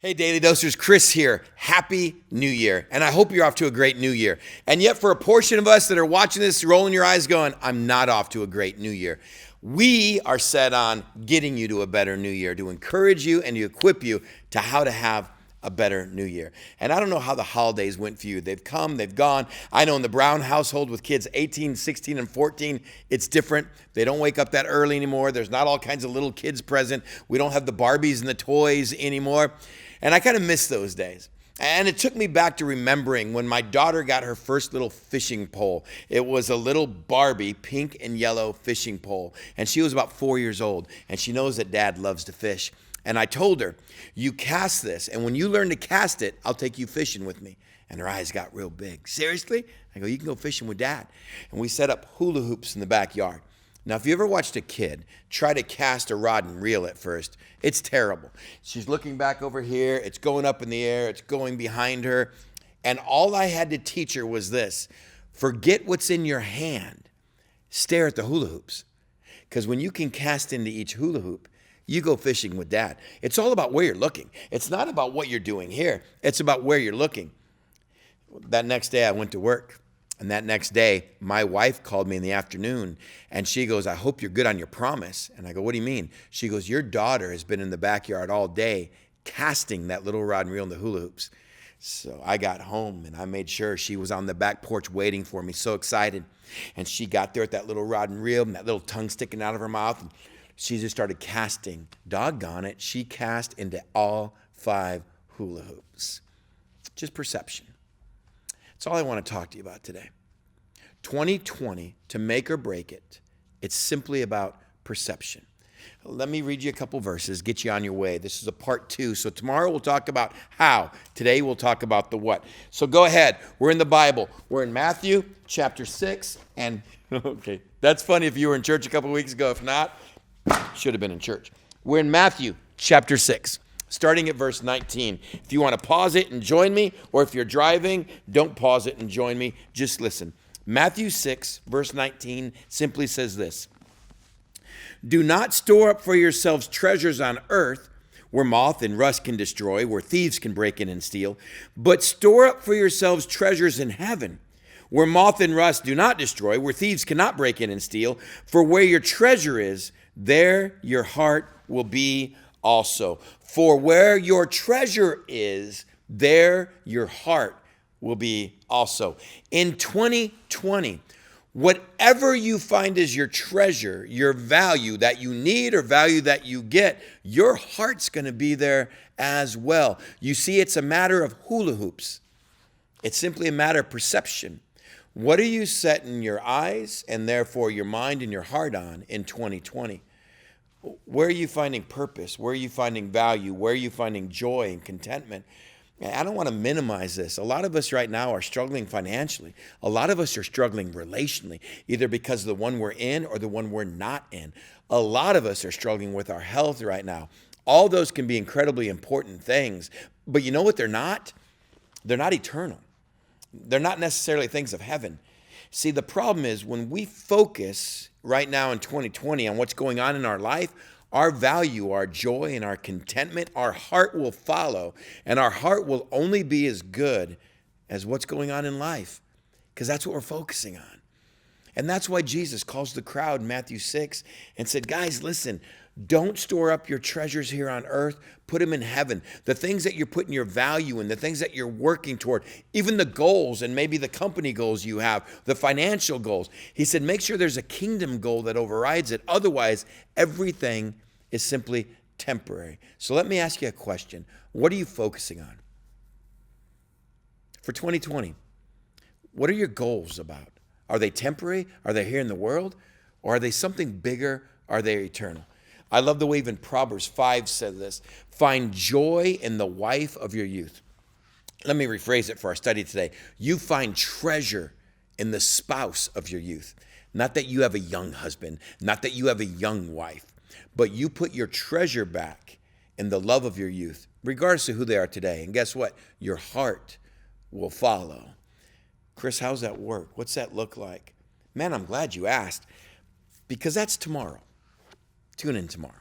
Hey, Daily Dosers, Chris here. Happy New Year. And I hope you're off to a great New Year. And yet, for a portion of us that are watching this, rolling your eyes going, I'm not off to a great New Year. We are set on getting you to a better New Year, to encourage you and to equip you to how to have a better New Year. And I don't know how the holidays went for you. They've come, they've gone. I know in the Brown household with kids 18, 16, and 14, it's different. They don't wake up that early anymore. There's not all kinds of little kids present. We don't have the Barbies and the toys anymore. And I kind of miss those days. And it took me back to remembering when my daughter got her first little fishing pole. It was a little Barbie pink and yellow fishing pole. And she was about 4 years old. And she knows that Dad loves to fish. And I told her, you cast this, and when you learn to cast it, I'll take you fishing with me. And her eyes got real big. Seriously? I go, you can go fishing with Dad. And we set up hula hoops in the backyard. Now, if you ever watched a kid try to cast a rod and reel at first, it's terrible. She's looking back over here. It's going up in the air. It's going behind her. And all I had to teach her was this: forget what's in your hand. Stare at the hula hoops. Because when you can cast into each hula hoop, you go fishing with Dad. It's all about where you're looking. It's not about what you're doing here. It's about where you're looking. That next day, I went to work. And that next day, my wife called me in the afternoon, and she goes, I hope you're good on your promise. And I go, what do you mean? She goes, your daughter has been in the backyard all day casting that little rod and reel in the hula hoops. So I got home, and I made sure she was on the back porch waiting for me, so excited. And she got there with that little rod and reel and that little tongue sticking out of her mouth, and she just started casting. Doggone it, she cast into all 5 hula hoops. Just perception. That's all I want to talk to you about today. 2020, to make or break it, it's simply about perception. Let me read you a couple verses, get you on your way. This is a part 2. So tomorrow we'll talk about how. Today we'll talk about the what. So go ahead. We're in the Bible. We're in Matthew chapter 6. And, okay, that's funny if you were in church a couple weeks ago. If not, should have been in church. We're in Matthew chapter 6. Starting at verse 19. If you want to pause it and join me, or if you're driving, don't pause it and join me. Just listen. Matthew 6, verse 19 simply says this: do not store up for yourselves treasures on earth, where moth and rust can destroy, where thieves can break in and steal, but store up for yourselves treasures in heaven, where moth and rust do not destroy, where thieves cannot break in and steal. For where your treasure is, there your heart will be also. For where your treasure is, there your heart will be also. In 2020, whatever you find as your treasure, your value that you need or value that you get, your heart's going to be there as well. You see, it's a matter of hula hoops. It's simply a matter of perception. What are you setting your eyes and therefore your mind and your heart on in 2020? Where are you finding purpose? Where are you finding value? Where are you finding joy and contentment? And I don't want to minimize this. A lot of us right now are struggling financially. A lot of us are struggling relationally, either because of the one we're in or the one we're not in. A lot of us are struggling with our health right now. All those can be incredibly important things. But you know what they're not? They're not eternal. They're not necessarily things of heaven. See, the problem is when we focus right now in 2020 on what's going on in our life, our value, our joy, and our contentment, our heart will follow, and our heart will only be as good as what's going on in life, because that's what we're focusing on. And that's why Jesus calls the crowd in Matthew 6 and said, guys, listen, don't store up your treasures here on earth. Put them in heaven. The things that you're putting your value in, the things that you're working toward, even the goals and maybe the company goals you have, the financial goals. He said, make sure there's a kingdom goal that overrides it. Otherwise, everything is simply temporary. So let me ask you a question. What are you focusing on for 2020? What are your goals about? Are they temporary? Are they here in the world? Or are they something bigger? Are they eternal? I love the way even Proverbs 5 said this: find joy in the wife of your youth. Let me rephrase it for our study today. You find treasure in the spouse of your youth. Not that you have a young husband, not that you have a young wife, but you put your treasure back in the love of your youth, regardless of who they are today. And guess what? Your heart will follow. Chris, how's that work? What's that look like? Man, I'm glad you asked, because that's tomorrow. Tune in tomorrow.